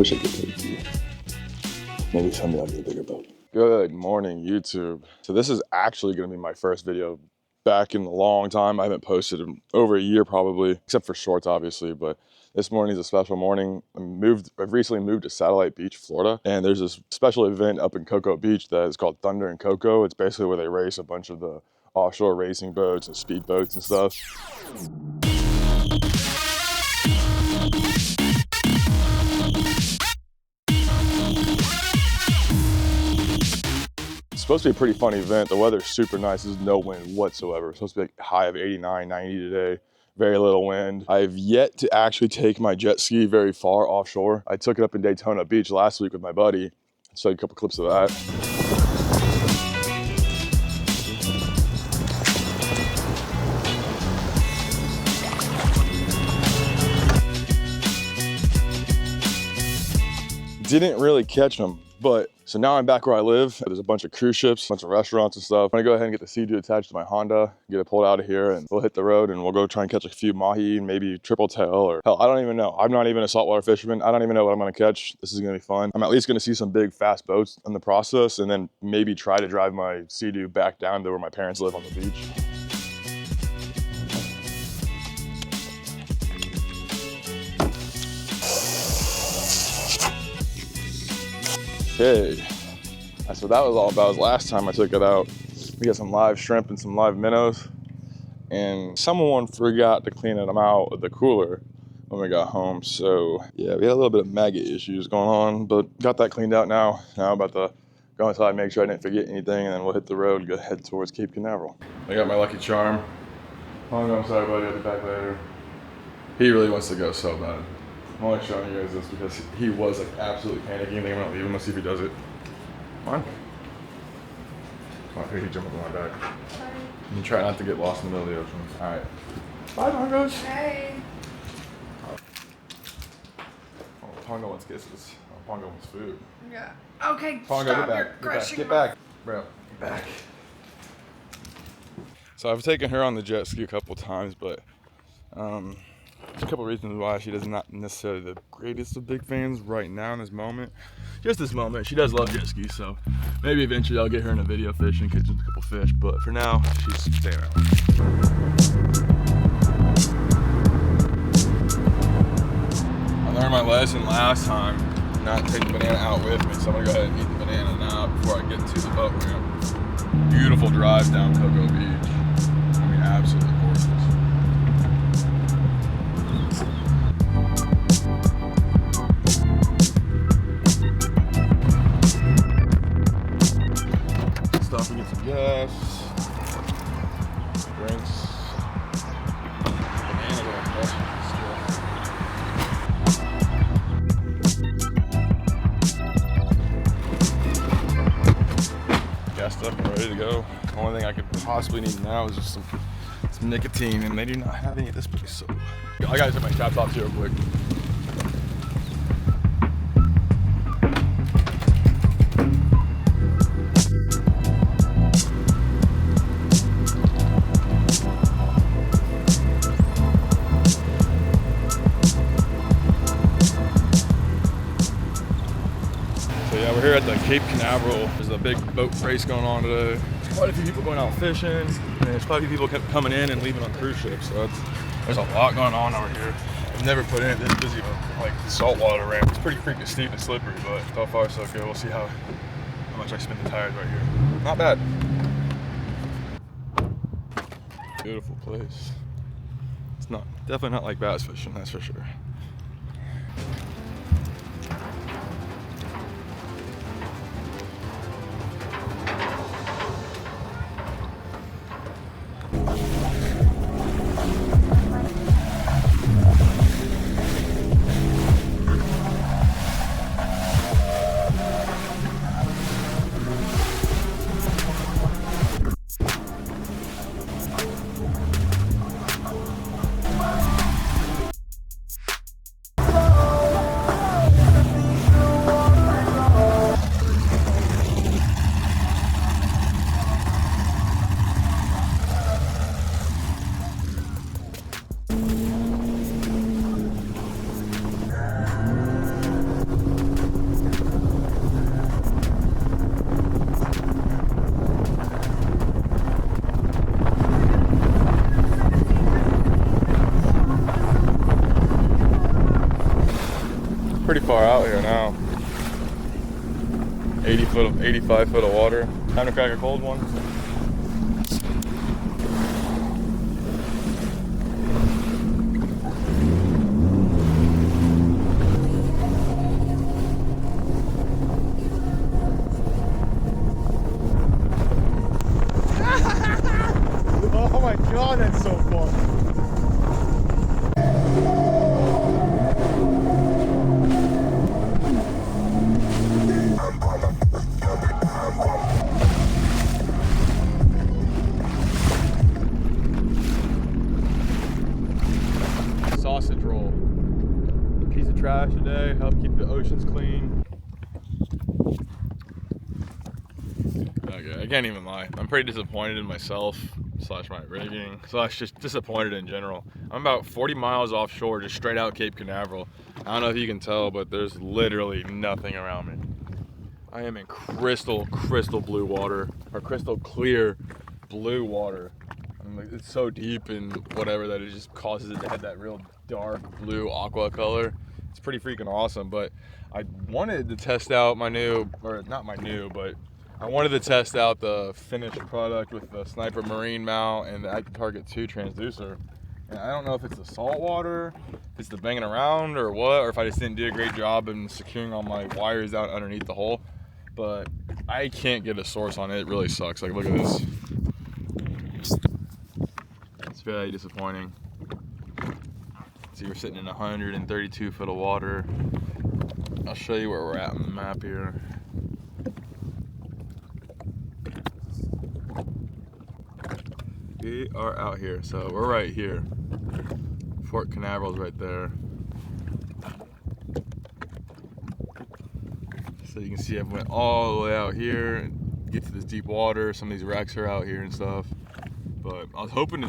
wish I could take you. Maybe someday I'll get a bigger boat. Good morning, YouTube. So this is actually going to be my first video back in a long time. I haven't posted in over a year probably, except for shorts obviously, but this morning is a special morning. I've recently moved to Satellite Beach, Florida, and there's this special event up in Cocoa Beach that is called Thunder and Cocoa. It's basically where they race a bunch of the offshore racing boats and speed boats and stuff. It's supposed to be a pretty fun event. The weather's super nice. There's no wind whatsoever. It's supposed to be like a high of 89, 90 today. Very little wind. I've yet to actually take my jet ski very far offshore. I took it up in Daytona Beach last week with my buddy. I'll show you a couple clips of that. Didn't really catch them, but so now I'm back where I live. There's a bunch of cruise ships, a bunch of restaurants and stuff. I'm gonna go ahead and get the Sea-Doo attached to my Honda, get it pulled out of here, and we'll hit the road and we'll go try and catch a few mahi, maybe triple tail, or hell, I don't even know. I'm not even a saltwater fisherman. I don't even know what I'm gonna catch. This is gonna be fun. I'm at least gonna see some big fast boats in the process, and then maybe try to drive my Sea-Doo back down to where my parents live on the beach. Okay, that's what that was all about. Last time I took it out, we got some live shrimp and some live minnows, and someone forgot to clean them out of the cooler when we got home. So yeah, we had a little bit of maggot issues going on, but got that cleaned out now. Now I'm about to go inside, make sure I didn't forget anything, and then we'll hit the road and go head towards Cape Canaveral. I got my lucky charm. I'm sorry, buddy, I'll be back later. He really wants to go so bad. I'm only showing you guys this because he was like absolutely panicking. They won't leave him. Let's see if he does it. Come on. Come on, here, he jump up on my back. Sorry. You try not to get lost in the middle of the ocean. All right. Bye, Tongos. Hey. Oh, Tongo wants kisses. Oh, Pongo wants food. Yeah. Okay. Pongo, get back. Get back. Bro, get back. So I've taken her on the jet ski a couple times, but there's a couple reasons why she does not necessarily the greatest of big fans right now in this moment. Just this moment. She does love jet skis, so maybe eventually I'll get her in a video fishing, catch a couple fish, but for now, she's staying out. I learned my lesson last time, not take the banana out with me, so I'm gonna go ahead and eat the banana now before I get to the boat ramp. Beautiful drive down Cocoa Beach. I mean, absolutely gorgeous. Stop and get some gas, drinks, banana gassed up and ready to go. The only thing I could possibly need now is just some nicotine, and they do not have any at this place, so I gotta take my straps off here real quick. We're here at the Cape Canaveral. There's a big boat race going on today. Quite a few people going out fishing, and there's quite a few people kept coming in and leaving on cruise ships. So there's a lot going on over here. I've never put in it this busy like saltwater ramp. It's pretty freaking steep and slippery, but so far so good. We'll see how much I spin the tires right here. Not bad. Beautiful place. It's definitely not like bass fishing, that's for sure. now. 85 foot of water. Time to crack a cold one. Oh my God, that's so fun. Sausage roll. Piece of trash today, help keep the oceans clean. Okay, I can't even lie. I'm pretty disappointed in myself, slash my rigging, slash just disappointed in general. I'm about 40 miles offshore, just straight out Cape Canaveral. I don't know if you can tell, but there's literally nothing around me. I am in crystal blue water, or crystal clear blue water. It's so deep and whatever that it just causes it to have that real dark blue aqua color. It's pretty freaking awesome, but I wanted to test out my new, or not my new, but I wanted to test out the finished product with the Sniper Marine mount and the Active Target 2 transducer. And I don't know if it's the salt water, if it's the banging around or what, or if I just didn't do a great job in securing all my wires out underneath the hole, but I can't get a source on it. It really sucks. Like, look at this. It's very disappointing. See, we're sitting in 132 foot of water. I'll show you where we're at on the map here. We are out here, so we're right here. Fort Canaveral's right there. So you can see I went all the way out here and get to this deep water. Some of these wrecks are out here and stuff. But I was hoping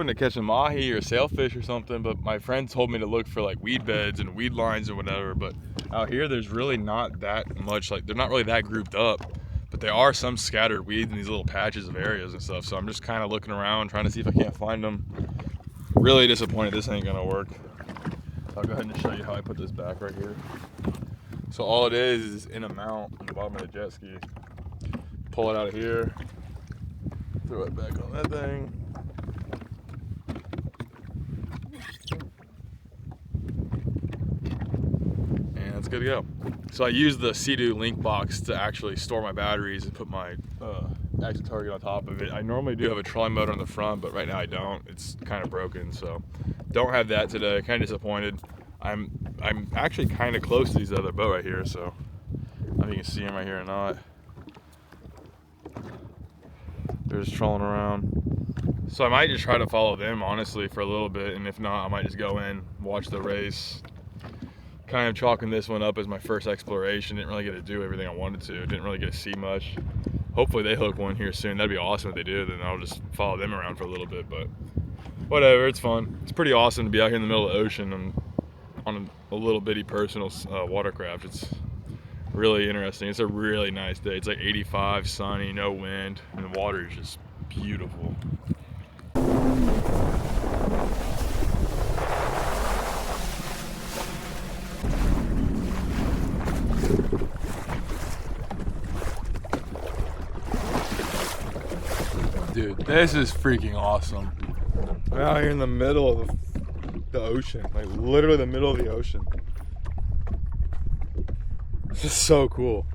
to catch a mahi or sailfish or something, but my friend told me to look for like weed beds and weed lines and whatever. But out here, there's really not that much, like they're not really that grouped up, but there are some scattered weeds in these little patches of areas and stuff. So I'm just kind of looking around, trying to see if I can't find them. Really disappointed this ain't gonna work. I'll go ahead and show you how I put this back right here. So all it is in a mount on the bottom of the jet ski. Pull it out of here, throw it back on that thing. And it's good to go. So I use the Sea-Doo link box to actually store my batteries and put my Active Target on top of it. I normally do have a trolley motor on the front, but right now I don't. It's kind of broken, so don't have that today. Kind of disappointed. I'm actually kind of close to these other boat right here, so I don't know if you can see them right here or not. They're just trolling around. So I might just try to follow them, honestly, for a little bit, and if not, I might just go in, watch the race. Kind of chalking this one up as my first exploration. Didn't really get to do everything I wanted to. Didn't really get to see much. Hopefully they hook one here soon. That'd be awesome if they do. Then I'll just follow them around for a little bit, but whatever, it's fun. It's pretty awesome to be out here in the middle of the ocean and on a little bitty personal watercraft. It's really interesting. It's a really nice day. It's like 85, sunny, no wind, and the water is just beautiful. Dude, this is freaking awesome. I'm out here in the middle of the ocean, like literally the middle of the ocean. This is so cool.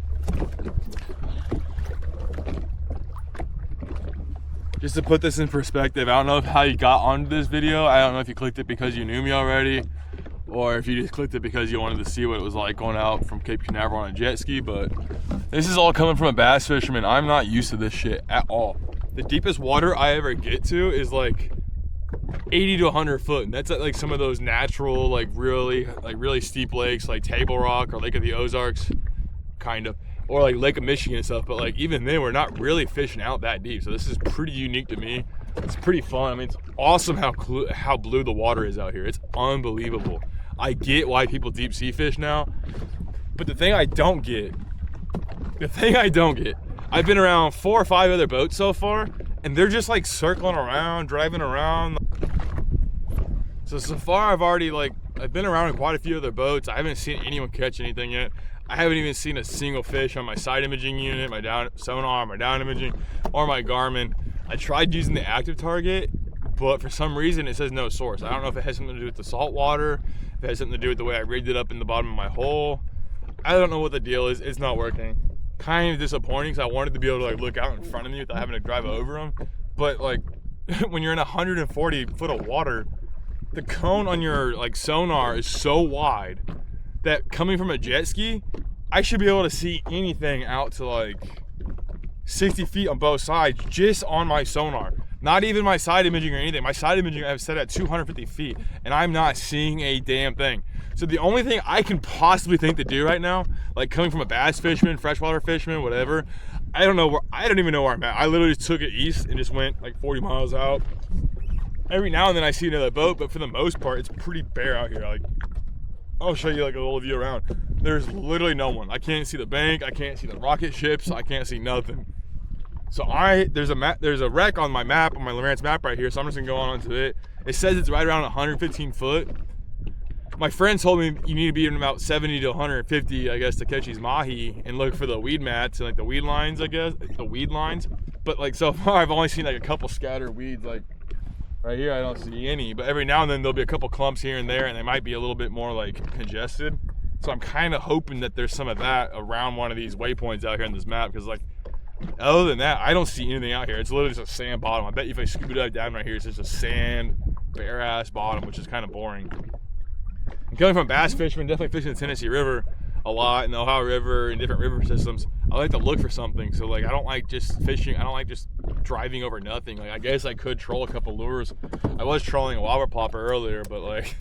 Just to put this in perspective, I don't know how you got onto this video. I don't know if you clicked it because you knew me already, or if you just clicked it because you wanted to see what it was like going out from Cape Canaveral on a jet ski, but this is all coming from a bass fisherman. I'm not used to this shit at all. The deepest water I ever get to is like 80 to 100 foot, and that's at like some of those natural, like really steep lakes, like Table Rock or Lake of the Ozarks, kind of, or like Lake of Michigan and stuff. But like even then, we're not really fishing out that deep, so this is pretty unique to me. It's pretty fun. I mean, it's awesome how blue the water is out here. It's unbelievable. I get why people deep sea fish now, but the thing I don't get, I've been around 4 or 5 other boats so far, and they're just like circling around, driving around. So far I've already like I've been around in quite a few other boats. I haven't seen anyone catch anything yet. I haven't even seen a single fish on my side imaging unit, my down sonar, my down imaging, or my Garmin. I tried using the active target, but for some reason it says no source. I don't know if it has something to do with the salt water, if it has something to do with the way I rigged it up in the bottom of my hole. I don't know what the deal is. It's not working. Kind of disappointing because I wanted to be able to like look out in front of me without having to drive over them. But like when you're in 140 foot of water, the cone on your like sonar is so wide that coming from a jet ski, I should be able to see anything out to like 60 feet on both sides just on my sonar. Not even my side imaging or anything. My side imaging I have set at 250 feet and I'm not seeing a damn thing. So the only thing I can possibly think to do right now, like coming from a bass fisherman, freshwater fisherman, whatever, I don't even know where I'm at. I literally just took it east and just went like 40 miles out. Every now and then I see another boat, but for the most part, it's pretty bare out here. Like, I'll show you like a little view around. There's literally no one. I can't see the bank. I can't see the rocket ships. I can't see nothing. So there's a wreck on my map, on my Lowrance map right here. So I'm just gonna go on to it. It says it's right around 115 foot. My friend told me you need to be in about 70 to 150, I guess, to catch these mahi and look for the weed mats and like the weed lines, I guess, the weed lines. But like so far, I've only seen like a couple scattered weeds. Like right here, I don't see any. But every now and then there'll be a couple clumps here and there, and they might be a little bit more like congested. So I'm kind of hoping that there's some of that around one of these waypoints out here in this map, because like other than that, I don't see anything out here. It's literally just a sand bottom. I bet you if I scuba dive down right here, it's just a sand, bare ass bottom, which is kind of boring. I'm coming from bass fishing, definitely fishing the Tennessee River a lot, and the Ohio River and different river systems. I like to look for something. So like I don't like just fishing. I don't like just driving over nothing. Like I guess I could troll a couple lures. I was trolling a wobber plopper earlier, but like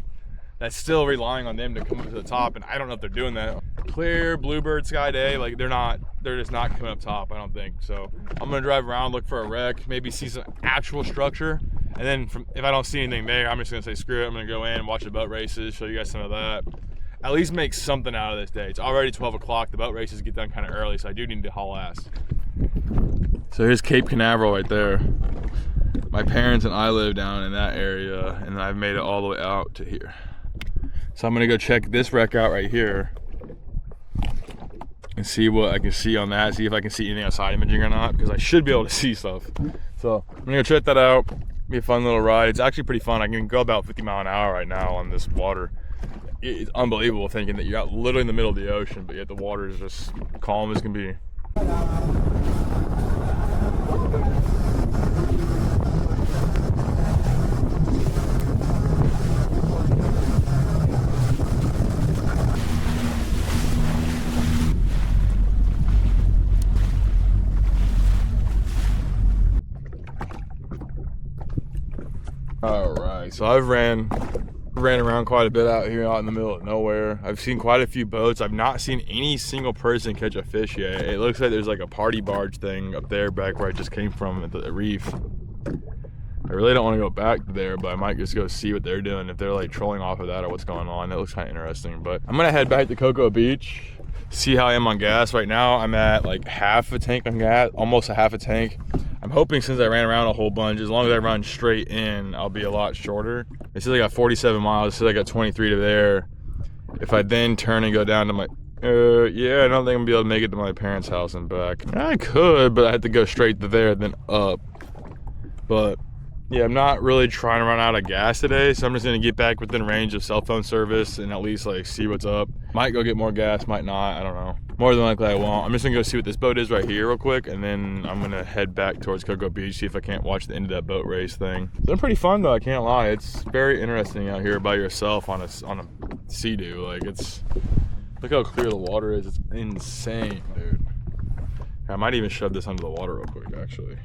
that's still relying on them to come up to the top, and I don't know if they're doing that. Clear bluebird sky day, like they're just not coming up top, I don't think. So I'm gonna drive around, look for a wreck, maybe see some actual structure, and then if I don't see anything there, I'm just gonna say screw it. I'm gonna go in and watch the boat races, show you guys some of that. At least make something out of this day. It's already 12 o'clock. The boat races get done kind of early, so I do need to haul ass. So here's Cape Canaveral right there. My parents and I live down in that area, and I've made it all the way out to here. So I'm gonna go check this wreck out right here and see what I can see on that, see if I can see anything outside imaging or not, because I should be able to see stuff. So I'm gonna go check that out. Be a fun little ride. It's actually pretty fun. I can go about 50 miles an hour right now on this water. It's unbelievable thinking that you're out literally in the middle of the ocean, but yet the water is just calm as can be. All right, so I've ran around quite a bit out here, out in the middle of nowhere. I've seen quite a few boats. I've not seen any single person catch a fish yet. It looks like there's like a party barge thing up there back where I just came from at the reef. I really don't want to go back there, but I might just go see what they're doing, if they're like trolling off of that or what's going on. It looks kind of interesting. But I'm gonna head back to Cocoa Beach, see how I am on gas. Right now I'm at like half a tank on gas, almost a half a tank. I'm hoping, since I ran around a whole bunch, as long as I run straight in, I'll be a lot shorter. It says I got 47 miles, it says I got 23 to there. If I then turn and go down to my, yeah, I don't think I'm gonna be able to make it to my parents' house and back. I could, but I have to go straight to there, then up. But yeah, I'm not really trying to run out of gas today, so I'm just gonna get back within range of cell phone service and at least like see what's up. Might go get more gas, might not, I don't know. More than likely I won't. I'm just gonna go see what this boat is right here real quick, and then I'm gonna head back towards Cocoa Beach, see if I can't watch the end of that boat race thing. It's been pretty fun though, I can't lie. It's very interesting out here by yourself on a Sea-Doo. Like look how clear the water is. It's insane, dude. I might even shove this under the water real quick, actually.